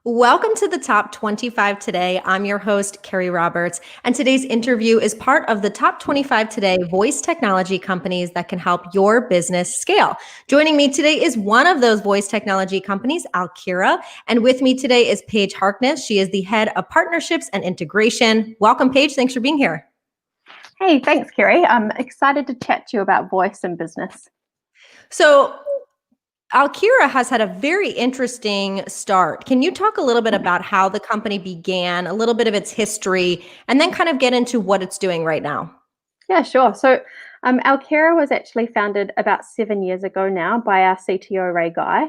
Welcome to the Top 25 Today. I'm your host, Carrie Roberts, and today's interview is part of the Top 25 Today voice technology companies that can help your business scale. Joining me today is one of those voice technology companies, Alkira, and with me today is Paige Harkness. She is the head of partnerships and integration. Welcome, Paige. Thanks for being here. Hey, thanks, Carrie. I'm excited to chat to you about voice and business. So, Alkira has had a very interesting start. Can you talk a little bit about how the company began, a little bit of its history, and then kind of get into what it's doing right now? Yeah, sure. So Alkira was actually founded about 7 years ago now by our CTO, Ray Guy.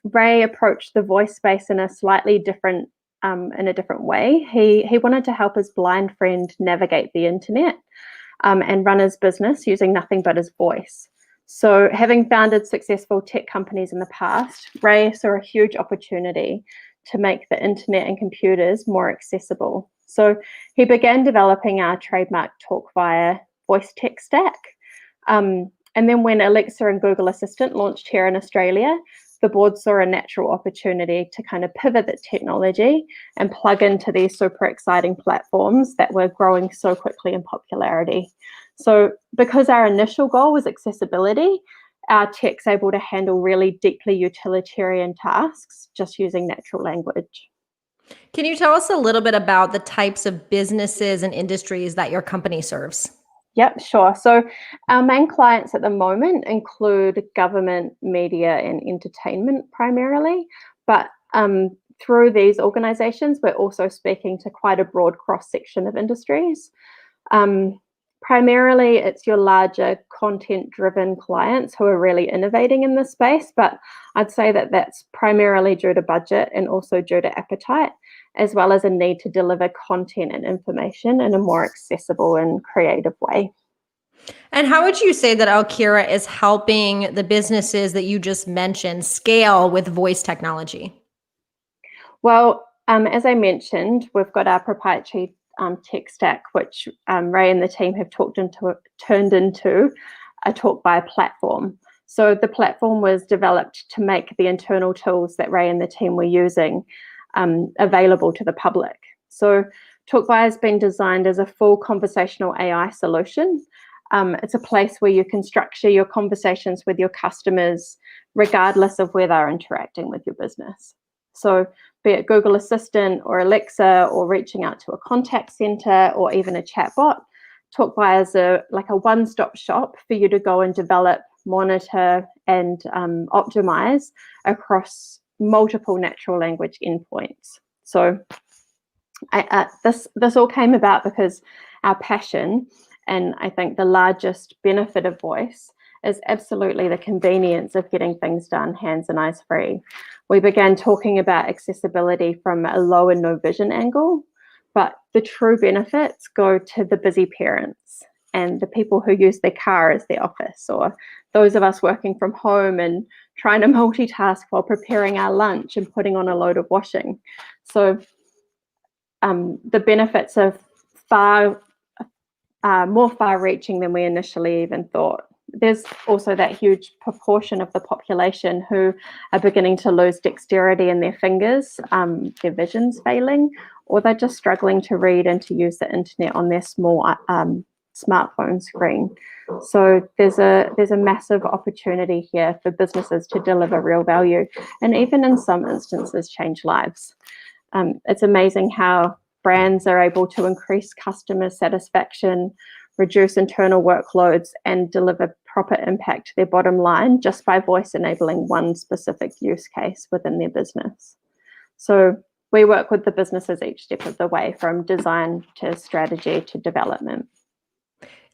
Ray approached the voice space in a slightly different way. He wanted to help his blind friend navigate the internet and run his business using nothing but his voice. So having founded successful tech companies in the past, Ray saw a huge opportunity to make the internet and computers more accessible. So he began developing our trademark Talk Via voice tech stack. And then when Alexa and Google Assistant launched here in Australia, the board saw a natural opportunity to kind of pivot the technology and plug into these super exciting platforms that were growing so quickly in popularity. So because our initial goal was accessibility, our tech's able to handle really deeply utilitarian tasks just using natural language. Can you tell us a little bit about the types of businesses and industries that your company serves? Yep, sure. So our main clients at the moment include government, media, and entertainment primarily. But through these organizations, we're also speaking to quite a broad cross-section of industries. Primarily, it's your larger content-driven clients who are really innovating in this space, but I'd say that that's primarily due to budget and also due to appetite, as well as a need to deliver content and information in a more accessible and creative way. And how would you say that Alkira is helping the businesses that you just mentioned scale with voice technology? Well, as I mentioned, we've got our proprietary tech stack, which Ray and the team have turned into a Talk Via platform. So the platform was developed to make the internal tools that Ray and the team were using available to the public. So Talk Via has been designed as a full conversational AI solution. It's a place where you can structure your conversations with your customers regardless of where they're interacting with your business. So be it Google Assistant or Alexa or reaching out to a contact center or even a chatbot, Talk Via is a one-stop shop for you to go and develop, monitor, and optimize across multiple natural language endpoints. So this all came about because our passion, and I think the largest benefit of voice, is absolutely the convenience of getting things done hands and eyes free. We began talking about accessibility from a low and no vision angle, but the true benefits go to the busy parents and the people who use their car as their office, or those of us working from home and trying to multitask while preparing our lunch and putting on a load of washing. So the benefits are more far-reaching than we initially even thought. There's also that huge proportion of the population who are beginning to lose dexterity in their fingers, their vision's failing, or they're just struggling to read and to use the internet on their small smartphone screen. So there's a massive opportunity here for businesses to deliver real value, and even in some instances change lives. It's amazing how brands are able to increase customer satisfaction, reduce internal workloads, and deliver proper impact to their bottom line just by voice enabling one specific use case within their business. So we work with the businesses each step of the way, from design to strategy to development.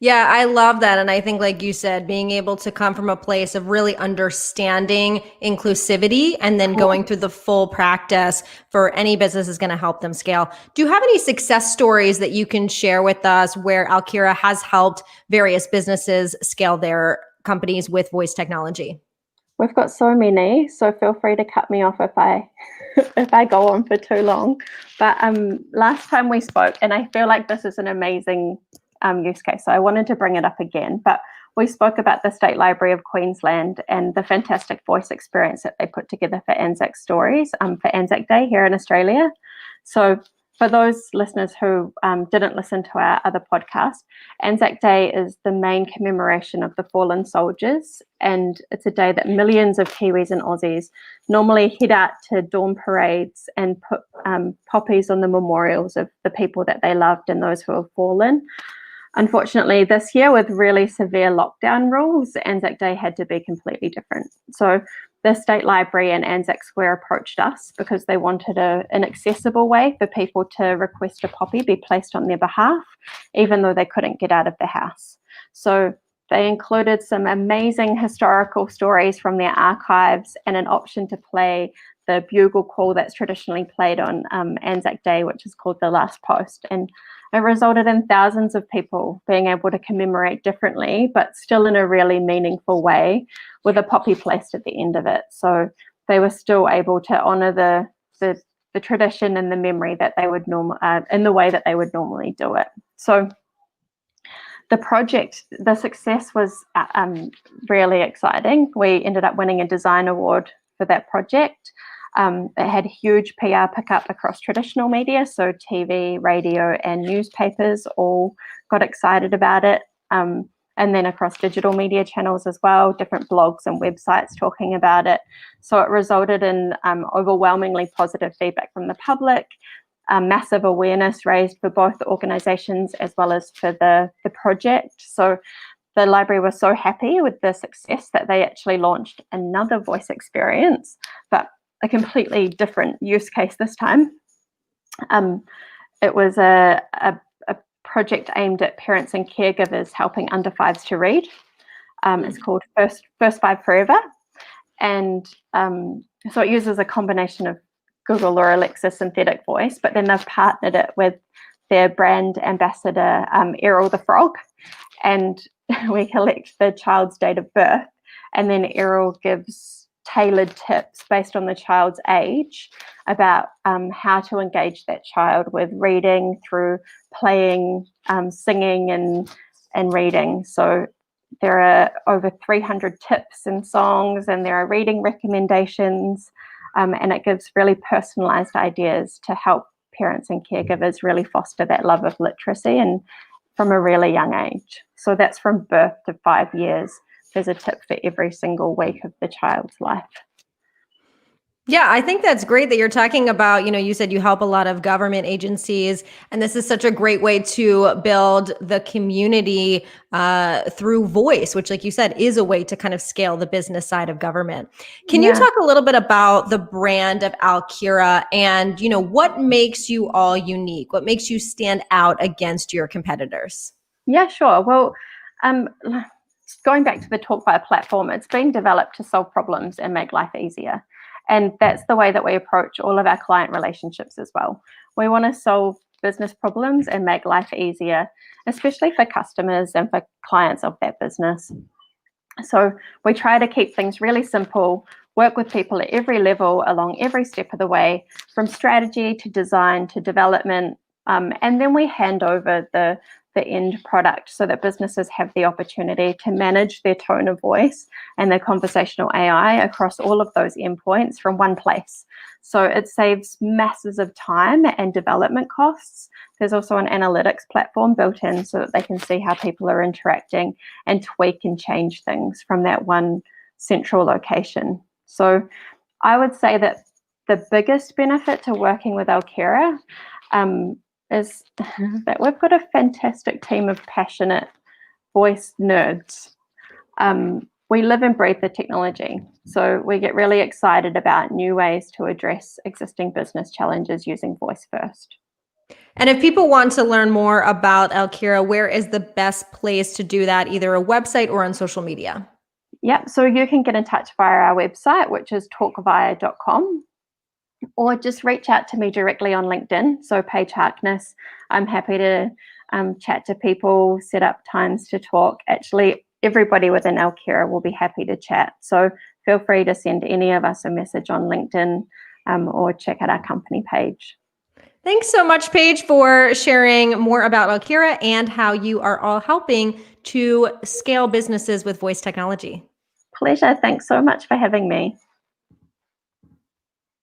Yeah, I love that. And I think, like you said, being able to come from a place of really understanding inclusivity and then going through the full practice for any business is going to help them scale. Do you have any success stories that you can share with us where Alkira has helped various businesses scale their companies with voice technology? We've got so many, so feel free to cut me off if I go on for too long. But last time we spoke, and I feel like this is an amazing use case, so I wanted to bring it up again. But we spoke about the State Library of Queensland and the fantastic voice experience that they put together for Anzac Stories for Anzac Day here in Australia. So for those listeners who didn't listen to our other podcast, Anzac Day is the main commemoration of the fallen soldiers, and it's a day that millions of Kiwis and Aussies normally head out to dawn parades and put poppies on the memorials of the people that they loved and those who have fallen. Unfortunately, this year with really severe lockdown rules, Anzac Day had to be completely different. So the State Library and Anzac Square approached us because they wanted an accessible way for people to request a poppy be placed on their behalf, even though they couldn't get out of the house. So they included some amazing historical stories from their archives and an option to play the bugle call that's traditionally played on Anzac Day, which is called the Last Post. And it resulted in thousands of people being able to commemorate differently, but still in a really meaningful way, with a poppy placed at the end of it. So they were still able to honour the tradition and the memory that they would in the way that they would normally do it. So the project, the success was really exciting. We ended up winning a design award for that project. It had huge PR pickup across traditional media, so TV, radio, and newspapers all got excited about it. And then across digital media channels as well, different blogs and websites talking about it. So it resulted in overwhelmingly positive feedback from the public, massive awareness raised for both the organisations as well as for the project. So the library was so happy with the success that they actually launched another voice experience, but a completely different use case this time. It was a project aimed at parents and caregivers helping under fives to read. It's called First Five Forever. And so it uses a combination of Google or Alexa synthetic voice, but then they've partnered it with their brand ambassador, Errol the Frog. And we collect the child's date of birth, and then Errol gives tailored tips based on the child's age about how to engage that child with reading through playing, singing and reading. So there are over 300 tips and songs, and there are reading recommendations, and it gives really personalized ideas to help parents and caregivers really foster that love of literacy and from a really young age. So that's from birth to 5 years. There's a tip for every single week of the child's life. Yeah, I think that's great that you're talking about, you said you help a lot of government agencies, and this is such a great way to build the community through voice, which, like you said, is a way to kind of scale the business side of government. Can you talk a little bit about the brand of Alkira and, what makes you all unique? What makes you stand out against your competitors? Yeah, sure. Well, going back to the Talkfire platform, it's been developed to solve problems and make life easier. And that's the way that we approach all of our client relationships as well. We want to solve business problems and make life easier, especially for customers and for clients of that business. So we try to keep things really simple, work with people at every level along every step of the way, from strategy to design to development. And then we hand over the end product so that businesses have the opportunity to manage their tone of voice and their conversational AI across all of those endpoints from one place. So it saves masses of time and development costs. There's also an analytics platform built in so that they can see how people are interacting and tweak and change things from that one central location. So I would say that the biggest benefit to working with Alkira is that we've got a fantastic team of passionate voice nerds. We live and breathe the technology, so we get really excited about new ways to address existing business challenges using voice first. And if people want to learn more about Alkira, where is the best place to do that, either a website or on social media? Yep, so you can get in touch via our website, which is talkvia.com. Or just reach out to me directly on LinkedIn. So Paige Harkness, I'm happy to chat to people, set up times to talk. Actually, everybody within Alkira will be happy to chat. So feel free to send any of us a message on LinkedIn or check out our company page. Thanks so much, Paige, for sharing more about Alkira and how you are all helping to scale businesses with voice technology. Pleasure. Thanks so much for having me.